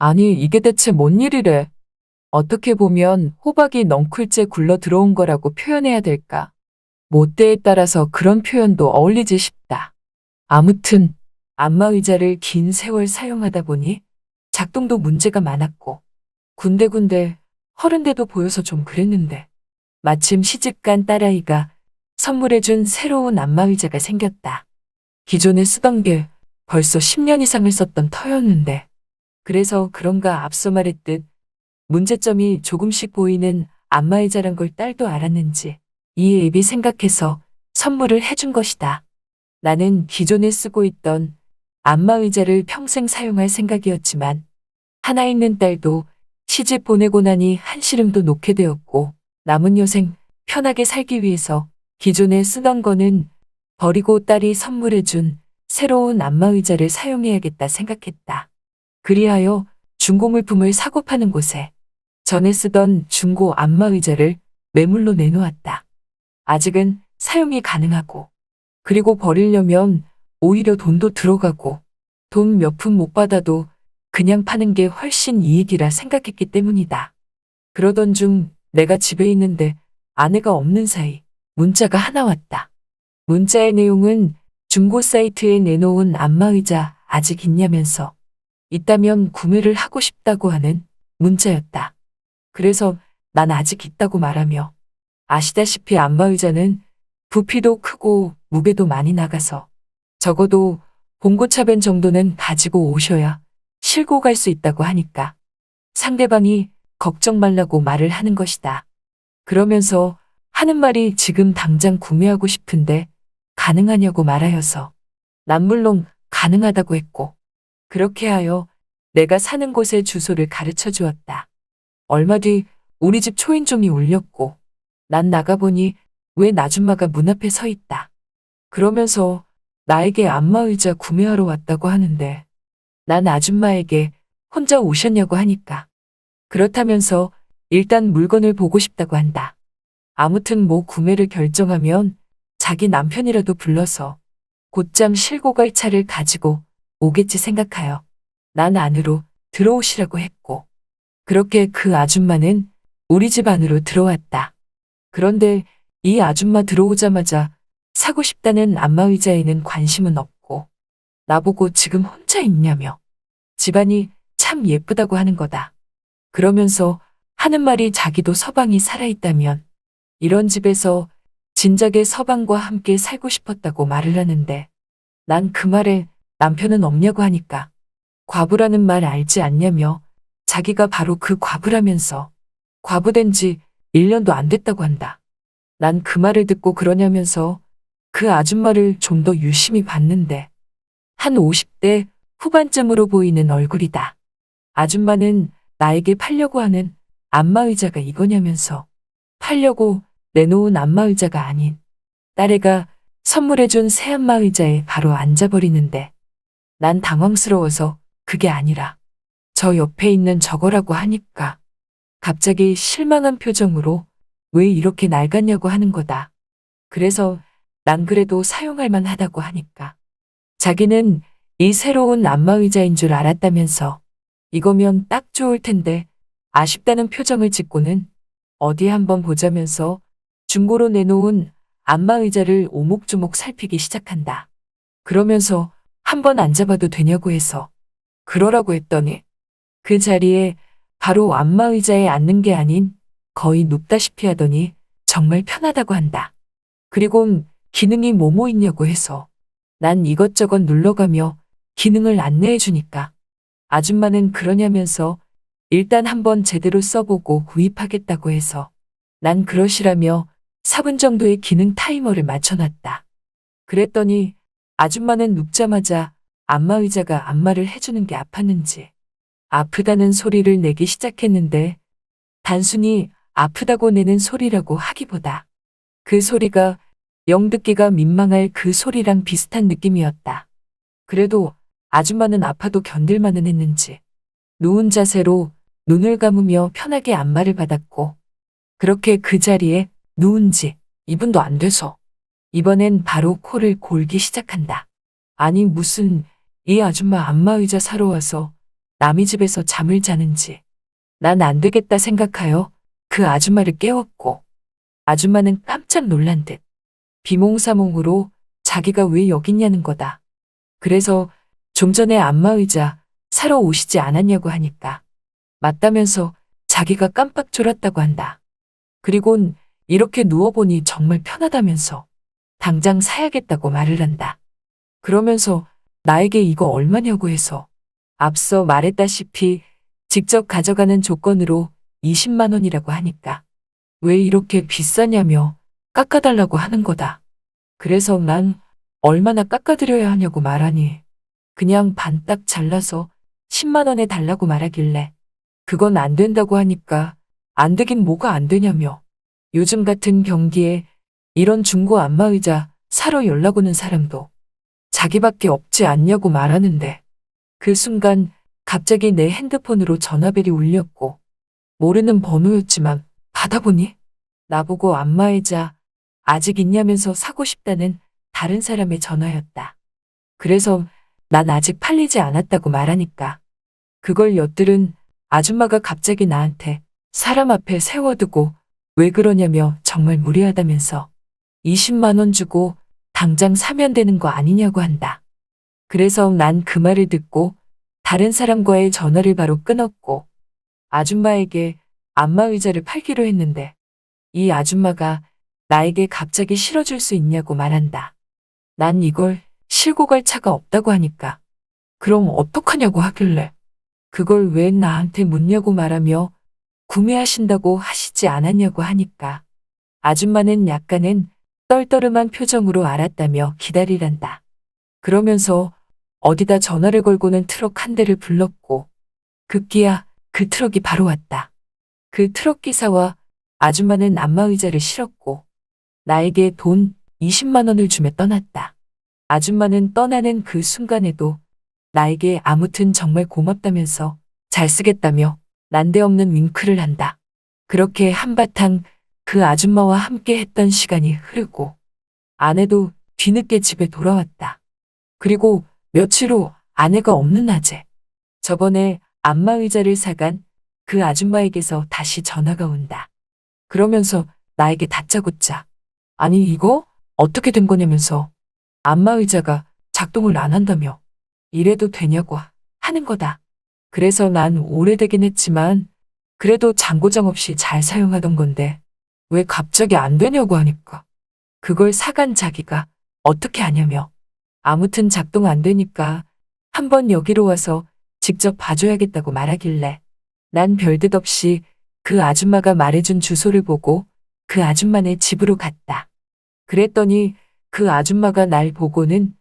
아니, 이게 대체 뭔 일이래? 어떻게 보면 호박이 넝쿨째 굴러 들어온 거라고 표현해야 될까? 뭐 때에 따라서 그런 표현도 어울리지 싶다. 아무튼 안마의자를 긴 세월 사용하다 보니 작동도 문제가 많았고 군데군데 허른 데도 보여서 좀 그랬는데 마침 시집간 딸아이가 선물해준 새로운 안마의자가 생겼다. 기존에 쓰던 게 벌써 10년 이상을 썼던 터였는데 그래서 그런가 앞서 말했듯 문제점이 조금씩 보이는 안마의자란 걸 딸도 알았는지 이 앱이 생각해서 선물을 해준 것이다. 나는 기존에 쓰고 있던 안마의자를 평생 사용할 생각이었지만 하나 있는 딸도 시집 보내고 나니 한시름도 놓게 되었고 남은 여생 편하게 살기 위해서 기존에 쓰던 거는 버리고 딸이 선물해준 새로운 안마의자를 사용해야겠다 생각했다. 그리하여 중고 물품을 사고 파는 곳에 전에 쓰던 중고 안마의자를 매물로 내놓았다. 아직은 사용이 가능하고 그리고 버리려면 오히려 돈도 들어가고 돈 몇 푼 못 받아도 그냥 파는 게 훨씬 이익이라 생각했기 때문이다. 그러던 중 내가 집에 있는데 아내가 없는 사이 문자가 하나 왔다. 문자의 내용은 중고 사이트에 내놓은 안마의자 아직 있냐면서 있다면 구매를 하고 싶다고 하는 문자였다. 그래서 난 아직 있다고 말하며 아시다시피 안마의자는 부피도 크고 무게도 많이 나가서 적어도 봉고차변 정도는 가지고 오셔야 싣고 갈 수 있다고 하니까 상대방이 걱정 말라고 말을 하는 것이다. 그러면서 하는 말이 지금 당장 구매하고 싶은데 가능하냐고 말하여서 난 물론 가능하다고 했고 그렇게 하여 내가 사는 곳의 주소를 가르쳐 주었다. 얼마 뒤 우리 집 초인종이 울렸고 난 나가보니 웬 아줌마가 문 앞에 서 있다. 그러면서 나에게 안마의자 구매하러 왔다고 하는데 난 아줌마에게 혼자 오셨냐고 하니까 그렇다면서 일단 물건을 보고 싶다고 한다. 아무튼 뭐 구매를 결정하면 자기 남편이라도 불러서 곧장 싣고 갈 차를 가지고 오겠지 생각하여 난 안으로 들어오시라고 했고 그렇게 그 아줌마는 우리 집 안으로 들어왔다. 그런데 이 아줌마 들어오자마자 사고 싶다는 안마의자에는 관심은 없고 나보고 지금 혼자 있냐며 집안이 참 예쁘다고 하는 거다. 그러면서 하는 말이 자기도 서방이 살아있다면 이런 집에서 진작에 서방과 함께 살고 싶었다고 말을 하는데 난 그 말에 남편은 없냐고 하니까 과부라는 말 알지 않냐며 자기가 바로 그 과부라면서 과부된 지 1년도 안 됐다고 한다. 난 그 말을 듣고 그러냐면서 그 아줌마를 좀 더 유심히 봤는데 한 50대 후반쯤으로 보이는 얼굴이다. 아줌마는 나에게 팔려고 하는 안마의자가 이거냐면서 팔려고 내놓은 안마의자가 아닌 딸애가 선물해준 새 안마의자에 바로 앉아버리는데 난 당황스러워서 그게 아니라 저 옆에 있는 저거라고 하니까 갑자기 실망한 표정으로 왜 이렇게 낡았냐고 하는 거다. 그래서 난 그래도 사용할 만하다고 하니까 자기는 이 새로운 안마의자인 줄 알았다면서 이거면 딱 좋을 텐데 아쉽다는 표정을 짓고는 어디 한번 보자면서 중고로 내놓은 안마의자를 오목조목 살피기 시작한다. 그러면서 한번 앉아봐도 되냐고 해서 그러라고 했더니 그 자리에 바로 안마의자에 앉는 게 아닌 거의 눕다시피 하더니 정말 편하다고 한다. 그리곤 기능이 뭐뭐 있냐고 해서 난 이것저것 눌러가며 기능을 안내해 주니까 아줌마는 그러냐면서 일단 한번 제대로 써보고 구입하겠다고 해서 난 그러시라며 4분 정도의 기능 타이머를 맞춰놨다. 그랬더니 아줌마는 눕자마자 안마의자가 안마를 해주는 게 아팠는지 아프다는 소리를 내기 시작했는데 단순히 아프다고 내는 소리라고 하기보다 그 소리가 영 듣기가 민망할 그 소리랑 비슷한 느낌이었다. 그래도 아줌마는 아파도 견딜만은 했는지 누운 자세로 눈을 감으며 편하게 안마를 받았고 그렇게 그 자리에 누운 지 2분도 안 돼서 이번엔 바로 코를 골기 시작한다. 아니 무슨 이 아줌마 안마의자 사러 와서 남의 집에서 잠을 자는지. 난 안 되겠다 생각하여 그 아줌마를 깨웠고, 아줌마는 깜짝 놀란 듯 비몽사몽으로 자기가 왜 여기 있냐는 거다. 그래서 좀 전에 안마의자 사러 오시지 않았냐고 하니까 맞다면서 자기가 깜빡 졸았다고 한다. 그리곤 이렇게 누워보니 정말 편하다면서 당장 사야겠다고 말을 한다. 그러면서 나에게 이거 얼마냐고 해서 앞서 말했다시피 직접 가져가는 조건으로 20만 원이라고 하니까 왜 이렇게 비싸냐며 깎아달라고 하는 거다. 그래서 난 얼마나 깎아드려야 하냐고 말하니 그냥 반 딱 잘라서 10만 원에 달라고 말하길래 그건 안 된다고 하니까 안 되긴 뭐가 안 되냐며 요즘 같은 경기에 이런 중고 안마의자 사러 연락 오는 사람도 자기밖에 없지 않냐고 말하는데 그 순간 갑자기 내 핸드폰으로 전화벨이 울렸고 모르는 번호였지만 받아보니 나보고 안마의자 아직 있냐면서 사고 싶다는 다른 사람의 전화였다. 그래서 난 아직 팔리지 않았다고 말하니까 그걸 엿들은 아줌마가 갑자기 나한테 사람 앞에 세워두고 왜 그러냐며 정말 무례하다면서 20만 원 주고 당장 사면 되는 거 아니냐고 한다. 그래서 난 그 말을 듣고 다른 사람과의 전화를 바로 끊었고 아줌마에게 안마의자를 팔기로 했는데 이 아줌마가 나에게 갑자기 실어줄 수 있냐고 말한다. 난 이걸 실고 갈 차가 없다고 하니까 그럼 어떡하냐고 하길래 그걸 왜 나한테 묻냐고 말하며 구매하신다고 하시지 않았냐고 하니까 아줌마는 약간은 떨떠름한 표정으로 알았다며 기다리란다. 그러면서 어디다 전화를 걸고는 트럭 한 대를 불렀고 급기야 그 트럭이 바로 왔다. 그 트럭 기사와 아줌마는 안마의자를 실었고 나에게 돈 20만 원을 주며 떠났다. 아줌마는 떠나는 그 순간에도 나에게 아무튼 정말 고맙다면서 잘 쓰겠다며 난데없는 윙크를 한다. 그렇게 한바탕 그 아줌마와 함께 했던 시간이 흐르고 아내도 뒤늦게 집에 돌아왔다. 그리고 며칠 후 아내가 없는 낮에 저번에 안마의자를 사간 그 아줌마에게서 다시 전화가 온다. 그러면서 나에게 다짜고짜 아니 이거 어떻게 된 거냐면서 안마의자가 작동을 안 한다며 이래도 되냐고 하는 거다. 그래서 난 오래되긴 했지만 그래도 잔고장 없이 잘 사용하던 건데 왜 갑자기 안 되냐고 하니까 그걸 사간 자기가 어떻게 하냐며 아무튼 작동 안 되니까 한번 여기로 와서 직접 봐줘야겠다고 말하길래 난 별뜻 없이 그 아줌마가 말해준 주소를 보고 그 아줌마네 집으로 갔다. 그랬더니 그 아줌마가 날 보고는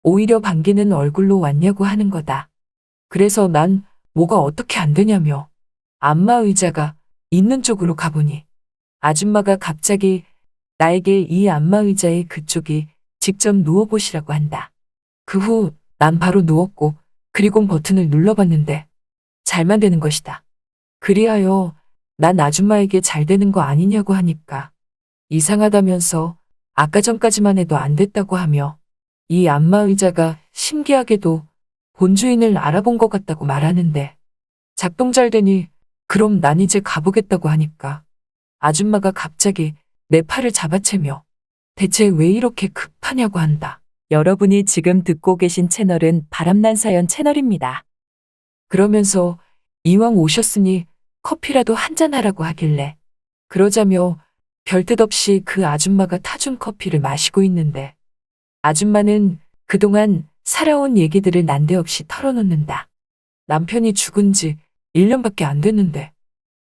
오히려 반기는 얼굴로 왔냐고 하는 거다. 그래서 난 뭐가 어떻게 안 되냐며 안마의자가 있는 쪽으로 가보니 아줌마가 갑자기 나에게 이 안마의자의 그쪽이 직접 누워보시라고 한다. 그 후 난 바로 누웠고 그리고 버튼을 눌러봤는데 잘만 되는 것이다. 그리하여 난 아줌마에게 잘 되는 거 아니냐고 하니까 이상하다면서 아까 전까지만 해도 안 됐다고 하며 이 안마의자가 신기하게도 본주인을 알아본 것 같다고 말하는데 작동 잘 되니 그럼 난 이제 가보겠다고 하니까 아줌마가 갑자기 내 팔을 잡아채며 대체 왜 이렇게 급하냐고 한다. 여러분이 지금 듣고 계신 채널은 바람난 사연 채널입니다. 그러면서 이왕 오셨으니 커피라도 한잔 하라고 하길래 그러자며 별뜻 없이 그 아줌마가 타준 커피를 마시고 있는데 아줌마는 그동안 살아온 얘기들을 난데없이 털어놓는다. 남편이 죽은 지 1년밖에 안 됐는데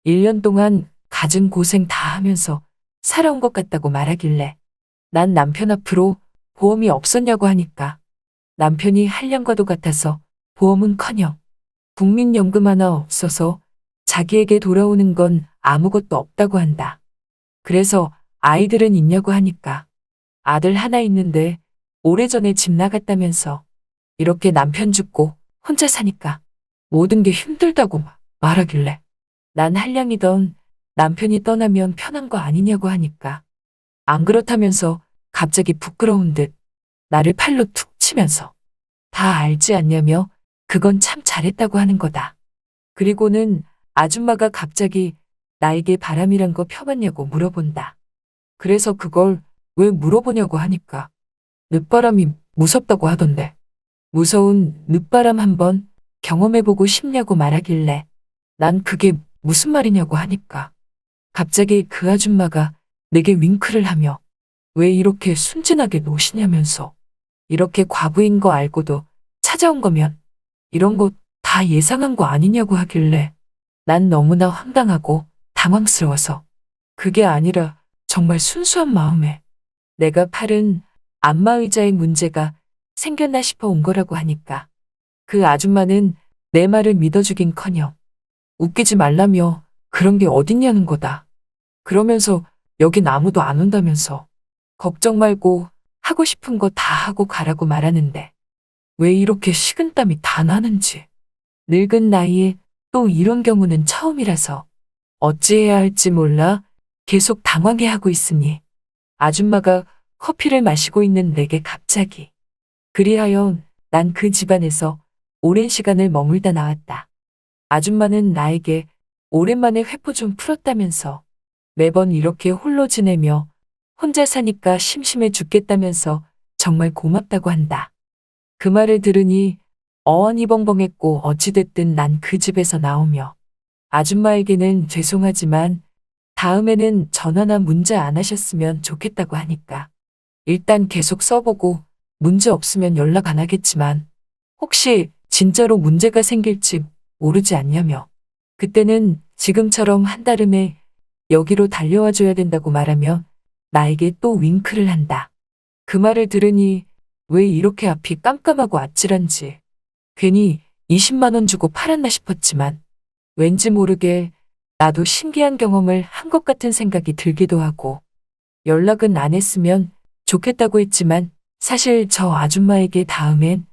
1년 동안 갖은 고생 다 하면서 살아온 것 같다고 말하길래 난 남편 앞으로 보험이 없었냐고 하니까 남편이 한량과도 같아서 보험은커녕 국민연금 하나 없어서 자기에게 돌아오는 건 아무것도 없다고 한다. 그래서 아이들은 있냐고 하니까 아들 하나 있는데 오래전에 집 나갔다면서 이렇게 남편 죽고 혼자 사니까 모든 게 힘들다고 말하길래 난 한량이던 남편이 떠나면 편한 거 아니냐고 하니까 안 그렇다면서 갑자기 부끄러운 듯 나를 팔로 툭 치면서 다 알지 않냐며 그건 참 잘했다고 하는 거다. 그리고는 아줌마가 갑자기 나에게 바람이란 거 펴봤냐고 물어본다. 그래서 그걸 왜 물어보냐고 하니까 늦바람이 무섭다고 하던데. 무서운 늦바람 한번 경험해보고 싶냐고 말하길래 난 그게 무슨 말이냐고 하니까 갑자기 그 아줌마가 내게 윙크를 하며 왜 이렇게 순진하게 노시냐면서 이렇게 과부인 거 알고도 찾아온 거면 이런 거 다 예상한 거 아니냐고 하길래 난 너무나 황당하고 당황스러워서 그게 아니라 정말 순수한 마음에 내가 팔은 안마의자에 문제가 생겼나 싶어 온 거라고 하니까 그 아줌마는 내 말을 믿어주긴커녕 웃기지 말라며 그런 게 어딨냐는 거다. 그러면서 여긴 아무도 안 온다면서 걱정 말고 하고 싶은 거 다 하고 가라고 말하는데 왜 이렇게 식은땀이 다 나는지. 늙은 나이에 또 이런 경우는 처음이라서 어찌해야 할지 몰라 계속 당황해하고 있으니 아줌마가 커피를 마시고 있는 내게 갑자기 그리하여 난 그 집안에서 오랜 시간을 머물다 나왔다. 아줌마는 나에게 오랜만에 회포 좀 풀었다면서 매번 이렇게 홀로 지내며 혼자 사니까 심심해 죽겠다면서 정말 고맙다고 한다. 그 말을 들으니 어안이벙벙했고 어찌됐든 난 그 집에서 나오며 아줌마에게는 죄송하지만 다음에는 전화나 문자 안 하셨으면 좋겠다고 하니까 일단 계속 써보고 문제 없으면 연락 안 하겠지만 혹시 진짜로 문제가 생길지 모르지 않냐며 그때는 지금처럼 한달음에 여기로 달려와 줘야 된다고 말하며 나에게 또 윙크를 한다. 그 말을 들으니 왜 이렇게 앞이 깜깜하고 아찔한지 괜히 20만 원 주고 팔았나 싶었지만 왠지 모르게 나도 신기한 경험을 한 것 같은 생각이 들기도 하고 연락은 안 했으면 좋겠다고 했지만 사실 저 아줌마에게 다음엔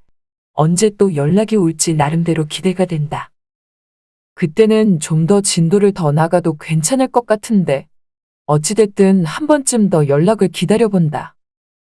언제 또 연락이 올지 나름대로 기대가 된다. 그때는 좀 더 진도를 더 나가도 괜찮을 것 같은데 어찌됐든 한 번쯤 더 연락을 기다려본다.